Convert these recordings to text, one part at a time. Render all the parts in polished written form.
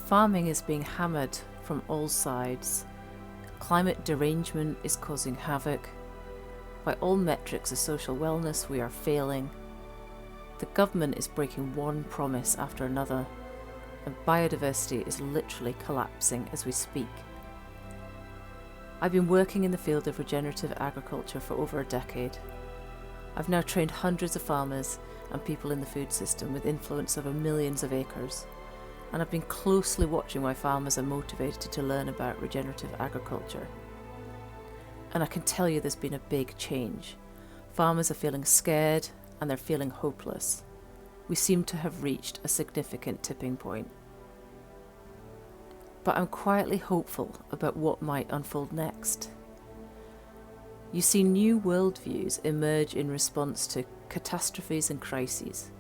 Farming is being hammered from all sides. Climate derangement is causing havoc. By all metrics of social wellness, we are failing. The government is breaking one promise after another, and biodiversity is literally collapsing as we speak. I've been working in the field of regenerative agriculture for over a decade. I've now trained hundreds of farmers and people in the food system with influence over millions of acres, and I've been closely watching why farmers are motivated to learn about regenerative agriculture. And I can tell you there's been a big change. Farmers are feeling scared and they're feeling hopeless. We seem to have reached a significant tipping point. But I'm quietly hopeful about what might unfold next. You see new worldviews emerge in response to catastrophes and crises.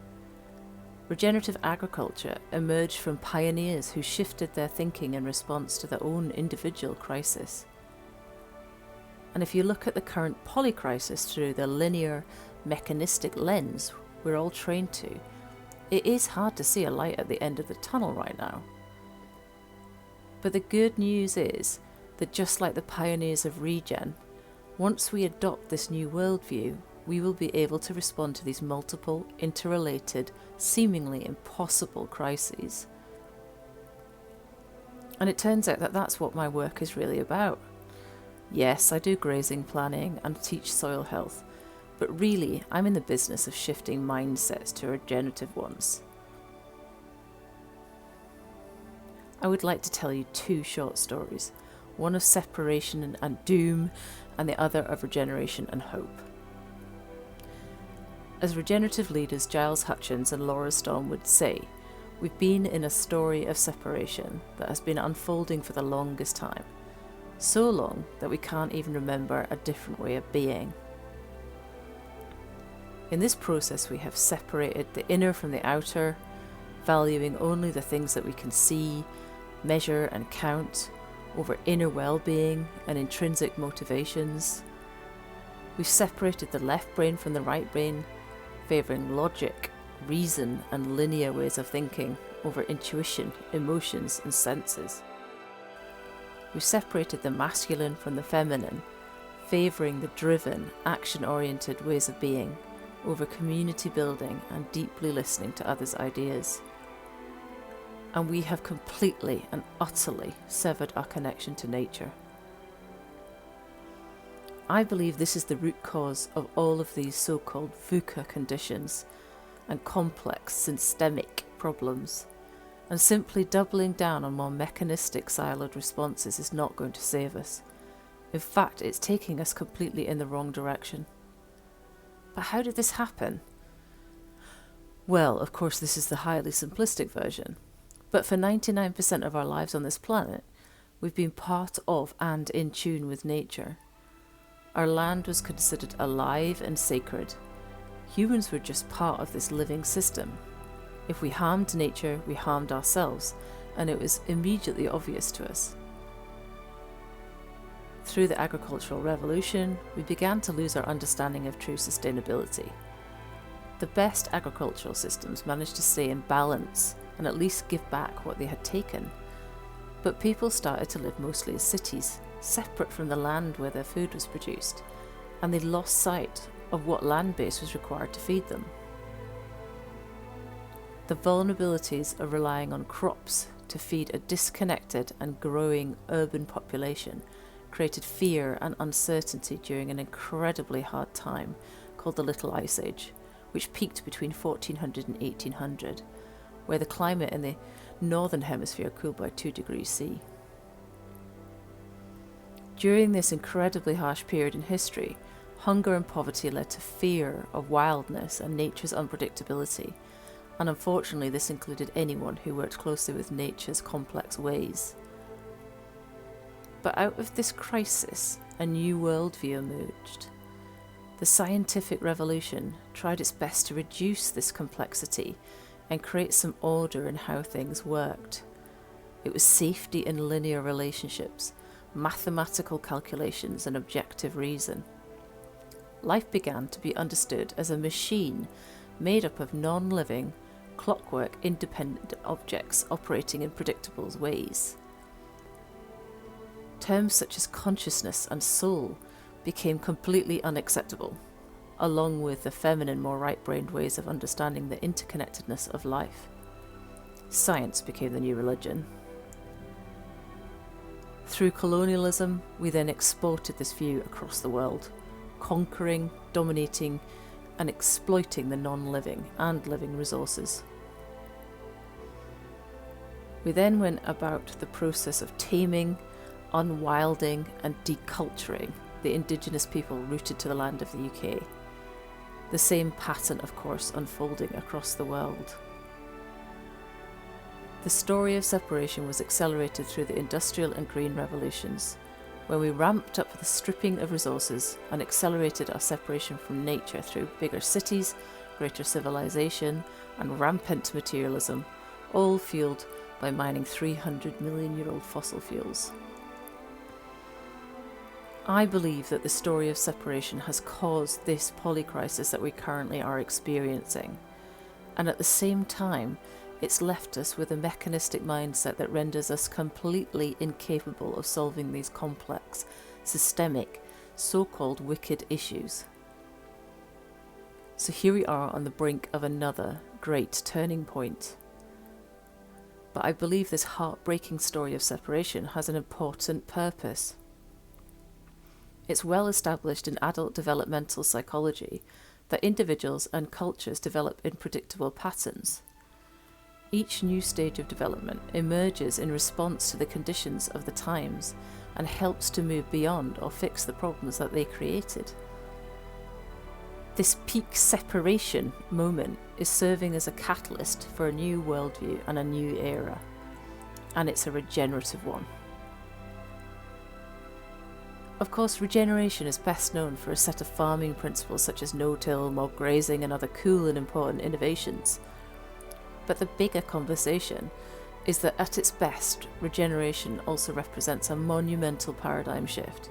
Regenerative agriculture emerged from pioneers who shifted their thinking in response to their own individual crisis. And if you look at the current polycrisis through the linear, mechanistic lens we're all trained to, it is hard to see a light at the end of the tunnel right now. But the good news is that just like the pioneers of regen, once we adopt this new worldview, we will be able to respond to these multiple, interrelated, seemingly impossible crises. And it turns out that that's what my work is really about. Yes, I do grazing planning and teach soil health, but really I'm in the business of shifting mindsets to regenerative ones. I would like to tell you two short stories, one of separation and doom, and the other of regeneration and hope. As regenerative leaders Giles Hutchins and Laura Storm would say, we've been in a story of separation that has been unfolding for the longest time. So long that we can't even remember a different way of being. In this process, we have separated the inner from the outer, valuing only the things that we can see, measure and count, over inner well-being and intrinsic motivations. We've separated the left brain from the right brain, favouring logic, reason and linear ways of thinking over intuition, emotions and senses. We've separated the masculine from the feminine, favouring the driven, action-oriented ways of being over community building and deeply listening to others' ideas. And we have completely and utterly severed our connection to nature. I believe this is the root cause of all of these so-called VUCA conditions and complex systemic problems. And simply doubling down on more mechanistic siloed responses is not going to save us. In fact, it's taking us completely in the wrong direction. But how did this happen? Well, of course, this is the highly simplistic version. But for 99% of our lives on this planet, we've been part of and in tune with nature. Our land was considered alive and sacred. Humans were just part of this living system. If we harmed nature, we harmed ourselves, and it was immediately obvious to us. Through the agricultural revolution, we began to lose our understanding of true sustainability. The best agricultural systems managed to stay in balance and at least give back what they had taken. But people started to live mostly as cities, separate from the land where their food was produced, and they lost sight of what land base was required to feed them. The vulnerabilities of relying on crops to feed a disconnected and growing urban population created fear and uncertainty during an incredibly hard time called the Little Ice Age, which peaked between 1400 and 1800, where the climate in the northern hemisphere cooled by 2 degrees C. During this incredibly harsh period in history, hunger and poverty led to fear of wildness and nature's unpredictability, and unfortunately this included anyone who worked closely with nature's complex ways. But out of this crisis, a new worldview emerged. The scientific revolution tried its best to reduce this complexity and create some order in how things worked. It was safety in linear relationships, mathematical calculations and objective reason. Life began to be understood as a machine made up of non-living, clockwork, independent objects operating in predictable ways. Terms such as consciousness and soul became completely unacceptable, along with the feminine, more right-brained ways of understanding the interconnectedness of life. Science became the new religion. Through colonialism, we then exported this view across the world, conquering, dominating, and exploiting the non-living and living resources. We then went about the process of taming, unwilding, and deculturing the indigenous people rooted to the land of the UK. The same pattern, of course, unfolding across the world. The story of separation was accelerated through the Industrial and Green Revolutions, when we ramped up the stripping of resources and accelerated our separation from nature through bigger cities, greater civilization, and rampant materialism, all fueled by mining 300-million-year-old fossil fuels. I believe that the story of separation has caused this polycrisis that we currently are experiencing, and at the same time, it's left us with a mechanistic mindset that renders us completely incapable of solving these complex, systemic, so-called wicked issues. So here we are on the brink of another great turning point. But I believe this heartbreaking story of separation has an important purpose. It's well established in adult developmental psychology that individuals and cultures develop in predictable patterns. Each new stage of development emerges in response to the conditions of the times and helps to move beyond or fix the problems that they created. This peak separation moment is serving as a catalyst for a new worldview and a new era, and it's a regenerative one. Of course, regeneration is best known for a set of farming principles such as no-till, mob grazing, and other cool and important innovations. But the bigger conversation is that at its best, regeneration also represents a monumental paradigm shift,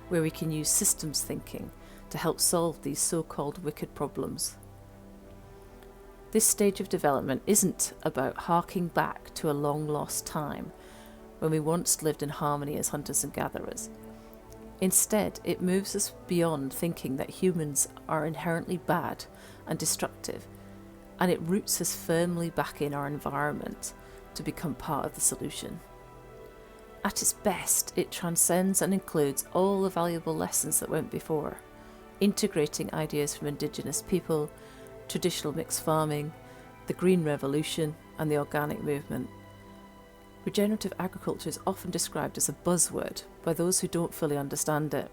where we can use systems thinking to help solve these so-called wicked problems. This stage of development isn't about harking back to a long-lost time when we once lived in harmony as hunters and gatherers. Instead, it moves us beyond thinking that humans are inherently bad and destructive, and it roots us firmly back in our environment to become part of the solution. At its best, it transcends and includes all the valuable lessons that went before, integrating ideas from indigenous people, traditional mixed farming, the Green Revolution, and the organic movement. Regenerative agriculture is often described as a buzzword by those who don't fully understand it.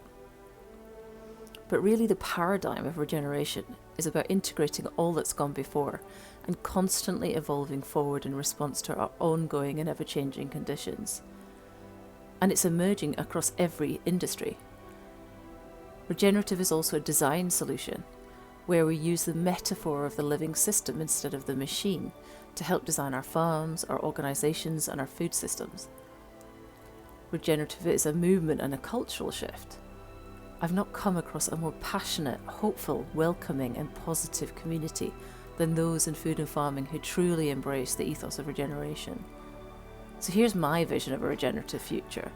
But really, the paradigm of regeneration is about integrating all that's gone before and constantly evolving forward in response to our ongoing and ever-changing conditions. And it's emerging across every industry. Regenerative is also a design solution, where we use the metaphor of the living system instead of the machine to help design our farms, our organisations, and our food systems. Regenerative is a movement and a cultural shift. I've not come across a more passionate, hopeful, welcoming, and positive community than those in food and farming who truly embrace the ethos of regeneration. So here's my vision of a regenerative future.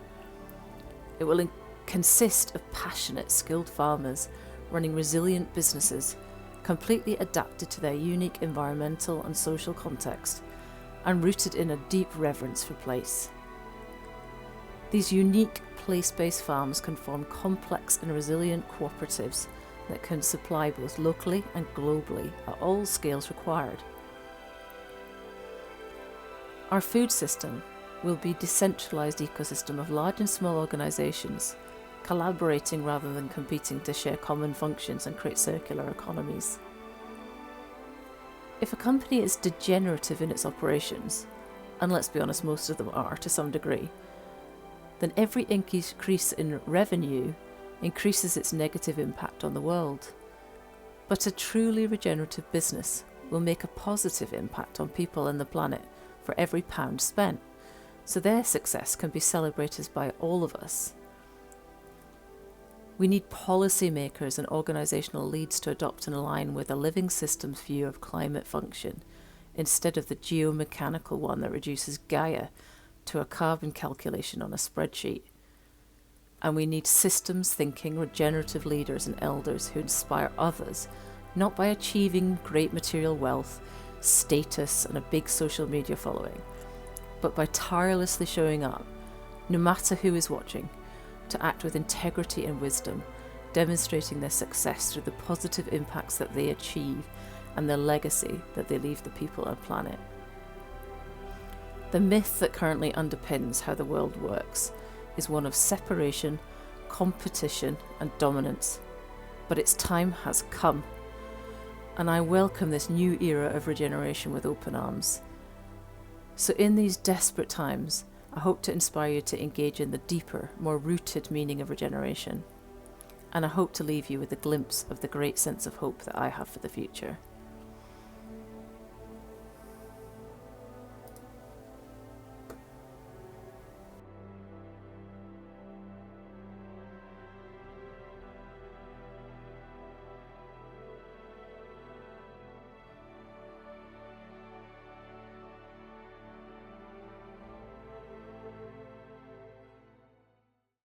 It will consist of passionate, skilled farmers running resilient businesses, completely adapted to their unique environmental and social context, and rooted in a deep reverence for place. These unique place-based farms can form complex and resilient cooperatives that can supply both locally and globally at all scales required. Our food system will be a decentralised ecosystem of large and small organisations, collaborating rather than competing to share common functions and create circular economies. If a company is degenerative in its operations, and let's be honest, most of them are to some degree, then every increase in revenue increases its negative impact on the world. But a truly regenerative business will make a positive impact on people and the planet for every pound spent, so their success can be celebrated by all of us. We need policymakers and organisational leads to adopt and align with a living systems view of climate function, instead of the geomechanical one that reduces Gaia to a carbon calculation on a spreadsheet. And we need systems thinking, regenerative leaders and elders who inspire others, not by achieving great material wealth, status, and a big social media following, but by tirelessly showing up, no matter who is watching, to act with integrity and wisdom, demonstrating their success through the positive impacts that they achieve and the legacy that they leave the people and planet. The myth that currently underpins how the world works is one of separation, competition, and dominance. But its time has come, and I welcome this new era of regeneration with open arms. So in these desperate times, I hope to inspire you to engage in the deeper, more rooted meaning of regeneration. And I hope to leave you with a glimpse of the great sense of hope that I have for the future.